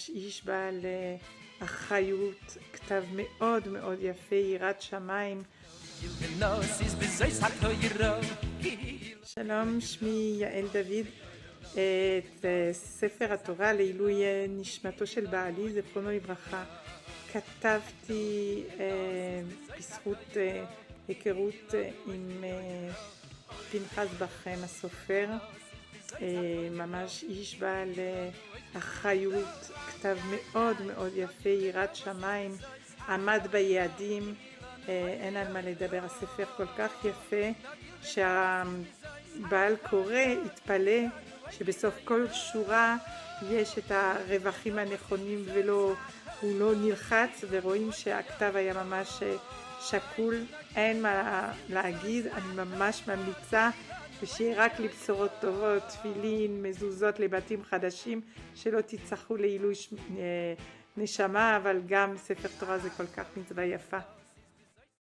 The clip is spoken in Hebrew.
איש בעל אחריות, כתב מאוד מאוד יפה, יראת שמיים. שלום, שמי יעל דוד. את ספר התורה לעילוי נשמתו של בעלי, זכרונו לברכה, כתבתי בזכות היכרות עם פנחס בר חיים הסופר. ממש איש בעל אחריות, כתב מאוד מאוד יפה, יראת שמיים, עמד ביעדים, אין על מה לדבר. הספר כל כך יפה שהבעל קורא התפלא שבסוף כל שורה יש את הרווחים הנכונים והוא לא נלחץ, ורואים שהכתב היה ממש שקול. אין מה להגיד, אני ממש ממליצה, ושיהיה רק לבשורות טובות, תפילין, מזוזות לבתים חדשים, שלא תצטרכו לעילוי נשמה, אבל גם ספר תורה זה כל כך מצווה יפה.